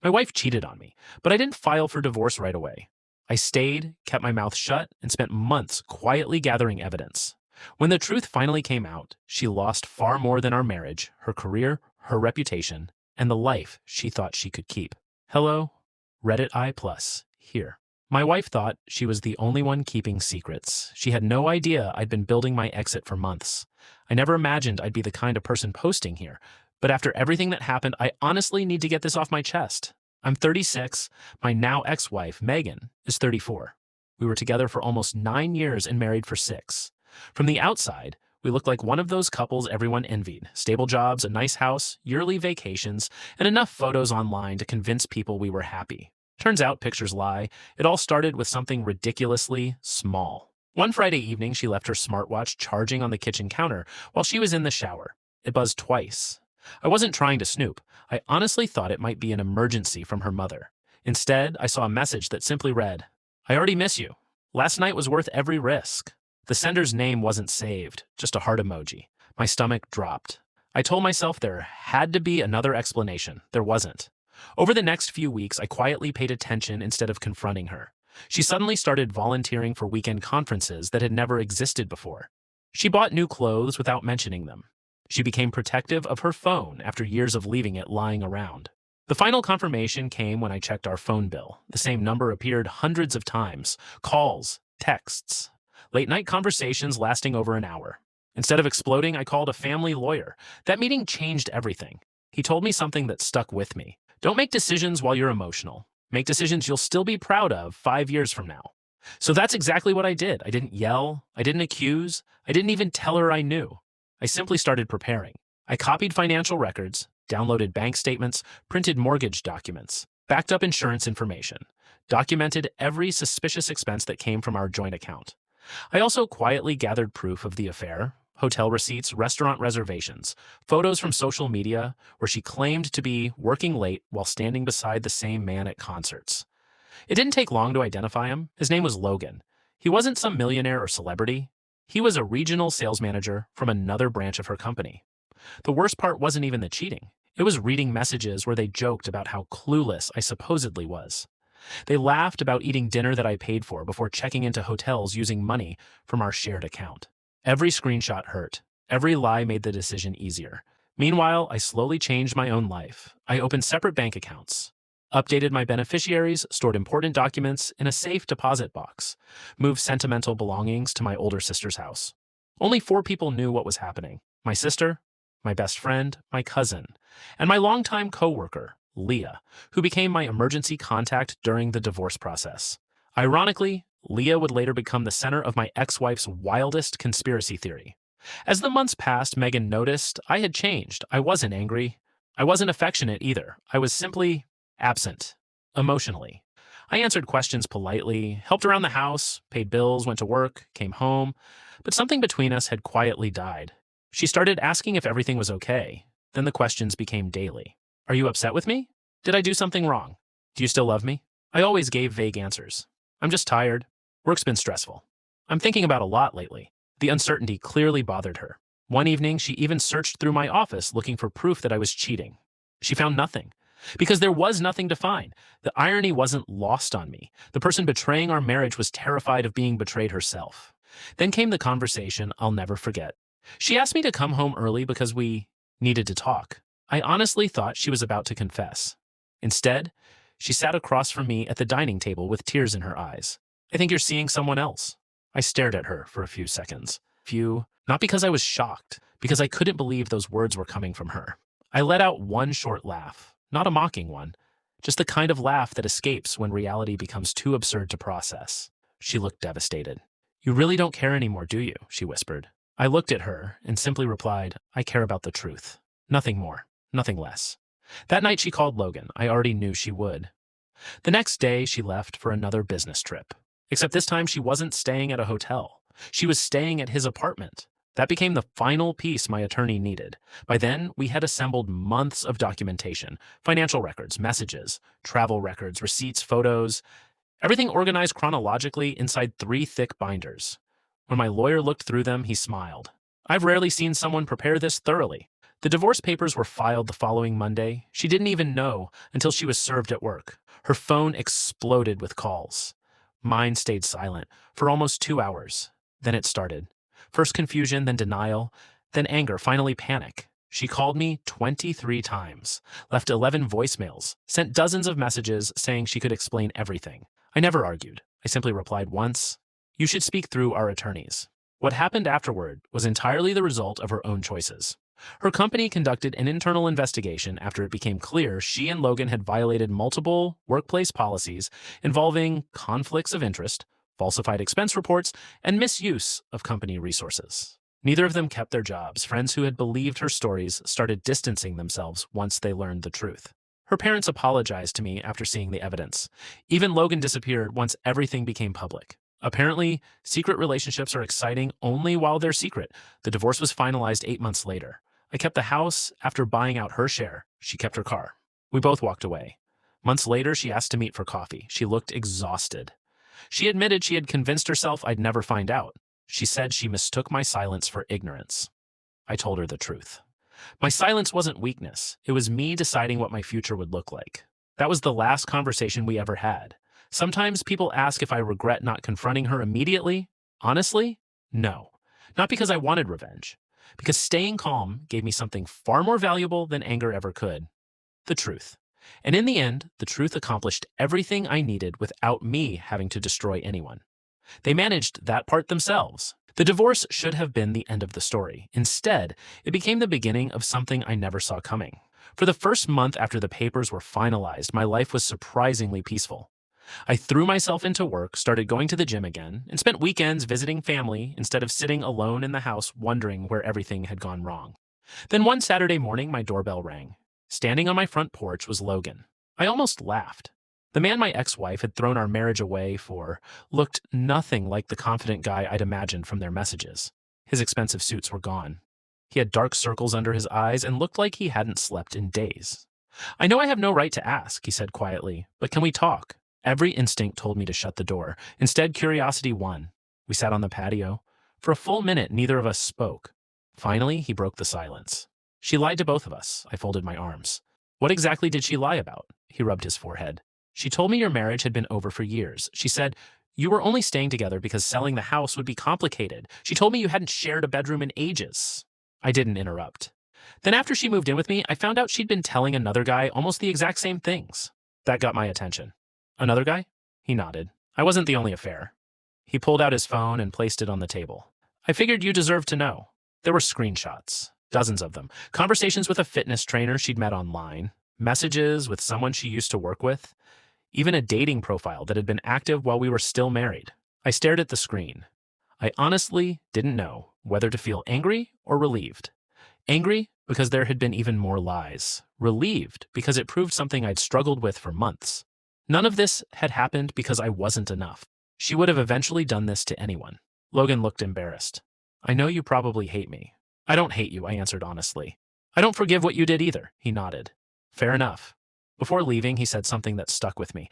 My wife cheated on me, but I didn't file for divorce right away. I stayed, kept my mouth shut, and spent months quietly gathering evidence. When the truth finally came out, she lost far more than our marriage, her career, her reputation, and the life she thought she could keep. Hello, Reddit I Plus, here. My wife thought she was the only one keeping secrets. She had no idea I'd been building my exit for months. I never imagined I'd be the kind of person posting here. But after everything that happened, I honestly need to get this off my chest. I'm 36. My now ex-wife, Megan, is 34. We were together for almost 9 years and married for 6. From the outside, we looked like one of those couples everyone envied. Stable jobs, a nice house, yearly vacations, and enough photos online to convince people we were happy. Turns out pictures lie. It all started with something ridiculously small. One Friday evening, she left her smartwatch charging on the kitchen counter while she was in the shower. It buzzed twice. I wasn't trying to snoop. I honestly thought it might be an emergency from her mother. Instead, I saw a message that simply read, "I already miss you. Last night was worth every risk." The sender's name wasn't saved, just a heart emoji. My stomach dropped. I told myself there had to be another explanation. There wasn't. Over the next few weeks, I quietly paid attention instead of confronting her. She suddenly started volunteering for weekend conferences that had never existed before. She bought new clothes without mentioning them. She became protective of her phone after years of leaving it lying around. The final confirmation came when I checked our phone bill. The same number appeared hundreds of times. Calls, texts, late-night conversations lasting over an hour. Instead of exploding, I called a family lawyer. That meeting changed everything. He told me something that stuck with me. Don't make decisions while you're emotional. Make decisions you'll still be proud of 5 years from now. So that's exactly what I did. I didn't yell. I didn't accuse. I didn't even tell her I knew. I simply started preparing. I copied financial records, downloaded bank statements, printed mortgage documents, backed up insurance information, documented every suspicious expense that came from our joint account. I also quietly gathered proof of the affair, hotel receipts, restaurant reservations, photos from social media where she claimed to be working late while standing beside the same man at concerts. It didn't take long to identify him. His name was Logan. He wasn't some millionaire or celebrity. He was a regional sales manager from another branch of her company. The worst part wasn't even the cheating. It was reading messages where they joked about how clueless I supposedly was. They laughed about eating dinner that I paid for before checking into hotels using money from our shared account. Every screenshot hurt. Every lie made the decision easier. Meanwhile, I slowly changed my own life. I opened separate bank accounts, updated my beneficiaries, stored important documents in a safe deposit box, moved sentimental belongings to my older sister's house. Only 4 people knew what was happening: my sister, my best friend, my cousin, and my longtime coworker, Leah, who became my emergency contact during the divorce process. Ironically, Leah would later become the center of my ex-wife's wildest conspiracy theory. As the months passed, Megan noticed I had changed. I wasn't angry. I wasn't affectionate either. I was simply absent, emotionally. I answered questions politely, helped around the house, paid bills, went to work, came home, but something between us had quietly died. She started asking if everything was okay. Then the questions became daily. Are you upset with me? Did I do something wrong? Do you still love me? I always gave vague answers. I'm just tired. Work's been stressful. I'm thinking about a lot lately. The uncertainty clearly bothered her. One evening, she even searched through my office looking for proof that I was cheating. She found nothing. Because there was nothing to find. The irony wasn't lost on me. The person betraying our marriage was terrified of being betrayed herself. Then came the conversation I'll never forget. She asked me to come home early because we needed to talk. I honestly thought she was about to confess. Instead, she sat across from me at the dining table with tears in her eyes. I think you're seeing someone else. I stared at her for a few seconds. Not because I was shocked, because I couldn't believe those words were coming from her. I let out one short laugh, not a mocking one, just the kind of laugh that escapes when reality becomes too absurd to process. She looked devastated. You really don't care anymore, do you? She whispered. I looked at her and simply replied, I care about the truth. Nothing more, nothing less. That night she called Logan. I already knew she would. The next day she left for another business trip. Except this time she wasn't staying at a hotel. She was staying at his apartment. That became the final piece my attorney needed. By then, we had assembled months of documentation, financial records, messages, travel records, receipts, photos, everything organized chronologically inside 3 thick binders. When my lawyer looked through them, he smiled. I've rarely seen someone prepare this thoroughly. The divorce papers were filed the following Monday. She didn't even know until she was served at work. Her phone exploded with calls. Mine stayed silent for almost 2 hours. Then it started. First confusion, then denial, then anger, finally panic. She called me 23 times, left 11 voicemails, sent dozens of messages saying she could explain everything. I never argued. I simply replied once, "You should speak through our attorneys." What happened afterward was entirely the result of her own choices. Her company conducted an internal investigation after it became clear she and Logan had violated multiple workplace policies involving conflicts of interest, falsified expense reports, and misuse of company resources. Neither of them kept their jobs. Friends who had believed her stories started distancing themselves once they learned the truth. Her parents apologized to me after seeing the evidence. Even Logan disappeared once everything became public. Apparently, secret relationships are exciting only while they're secret. The divorce was finalized 8 months later. I kept the house after buying out her share. She kept her car. We both walked away. Months later, she asked to meet for coffee. She looked exhausted. She admitted she had convinced herself I'd never find out. She said she mistook my silence for ignorance. I told her the truth. My silence wasn't weakness. It was me deciding what my future would look like. That was the last conversation we ever had. Sometimes people ask if I regret not confronting her immediately. Honestly, no. Not because I wanted revenge. Because staying calm gave me something far more valuable than anger ever could. The truth. And in the end, the truth accomplished everything I needed without me having to destroy anyone. They managed that part themselves. The divorce should have been the end of the story. Instead, it became the beginning of something I never saw coming. For the first month after the papers were finalized, my life was surprisingly peaceful. I threw myself into work, started going to the gym again, and spent weekends visiting family instead of sitting alone in the house wondering where everything had gone wrong. Then one Saturday morning, my doorbell rang. Standing on my front porch was Logan. I almost laughed. The man my ex-wife had thrown our marriage away for looked nothing like the confident guy I'd imagined from their messages. His expensive suits were gone. He had dark circles under his eyes and looked like he hadn't slept in days. "I know I have no right to ask," he said quietly, "but can we talk?" Every instinct told me to shut the door. Instead, curiosity won. We sat on the patio. For a full minute, neither of us spoke. Finally, he broke the silence. "She lied to both of us." I folded my arms. "What exactly did she lie about?" He rubbed his forehead. "She told me your marriage had been over for years. She said you were only staying together because selling the house would be complicated. She told me you hadn't shared a bedroom in ages." I didn't interrupt. Then after she moved in with me, I found out she'd been telling another guy almost the exact same things. That got my attention. "Another guy?" He nodded. "I wasn't the only affair." He pulled out his phone and placed it on the table. "I figured you deserved to know." There were screenshots, dozens of them, conversations with a fitness trainer she'd met online, messages with someone she used to work with, even a dating profile that had been active while we were still married. I stared at the screen. I honestly didn't know whether to feel angry or relieved. Angry because there had been even more lies. Relieved because it proved something I'd struggled with for months. None of this had happened because I wasn't enough. She would have eventually done this to anyone. Logan looked embarrassed. "I know you probably hate me." "I don't hate you," I answered honestly. "I don't forgive what you did either," he nodded. "Fair enough." Before leaving, he said something that stuck with me.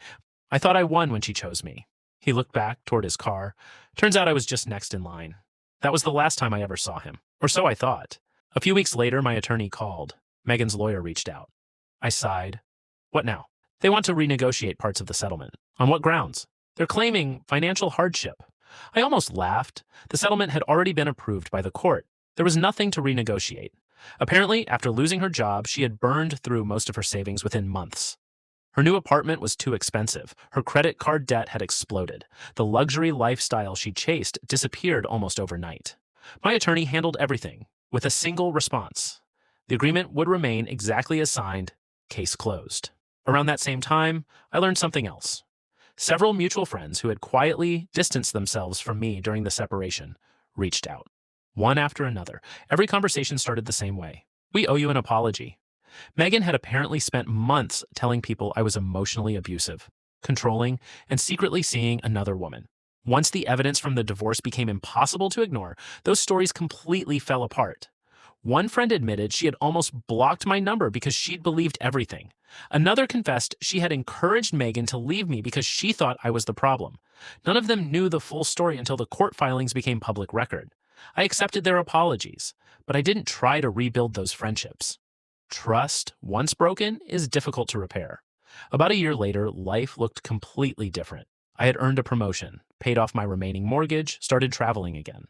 "I thought I won when she chose me." He looked back toward his car. Turns out I was just next in line. That was the last time I ever saw him. Or so I thought. A few weeks later, my attorney called. Megan's lawyer reached out. I sighed. "What now?" "They want to renegotiate parts of the settlement." "On what grounds?" "They're claiming financial hardship." I almost laughed. The settlement had already been approved by the court. There was nothing to renegotiate. Apparently, after losing her job, she had burned through most of her savings within months. Her new apartment was too expensive. Her credit card debt had exploded. The luxury lifestyle she chased disappeared almost overnight. My attorney handled everything with a single response. The agreement would remain exactly as signed. Case closed. Around that same time, I learned something else. Several mutual friends who had quietly distanced themselves from me during the separation reached out. One after another. Every conversation started the same way. "We owe you an apology." Megan had apparently spent months telling people I was emotionally abusive, controlling, and secretly seeing another woman. Once the evidence from the divorce became impossible to ignore, those stories completely fell apart. One friend admitted she had almost blocked my number because she'd believed everything. Another confessed she had encouraged Megan to leave me because she thought I was the problem. None of them knew the full story until the court filings became public record. I accepted their apologies, but I didn't try to rebuild those friendships. Trust, once broken, is difficult to repair. About a year later, life looked completely different. I had earned a promotion, paid off my remaining mortgage, started traveling again.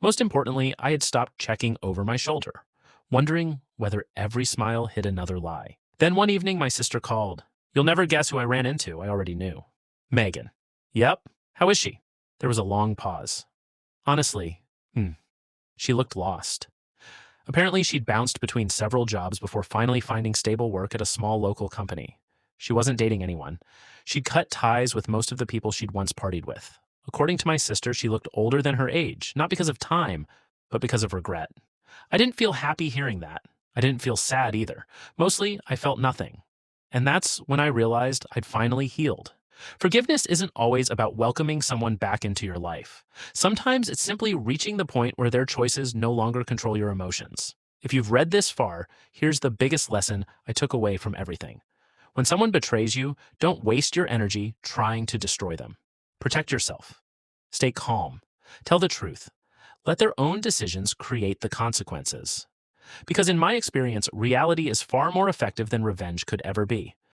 Most importantly, I had stopped checking over my shoulder, wondering whether every smile hid another lie. Then one evening, my sister called. You'll never guess who I ran into, I already knew. Megan. Yep. How is she? There was a long pause. Honestly, she looked lost. Apparently, she'd bounced between several jobs before finally finding stable work at a small local company. She wasn't dating anyone. She'd cut ties with most of the people she'd once partied with. According to my sister, she looked older than her age, not because of time, but because of regret. I didn't feel happy hearing that. I didn't feel sad either. Mostly, I felt nothing. And that's when I realized I'd finally healed. Forgiveness isn't always about welcoming someone back into your life. Sometimes it's simply reaching the point where their choices no longer control your emotions. If you've read this far, here's the biggest lesson I took away from everything. When someone betrays you, don't waste your energy trying to destroy them. Protect yourself. Stay calm. Tell the truth. Let their own decisions create the consequences. Because in my experience, reality is far more effective than revenge could ever be.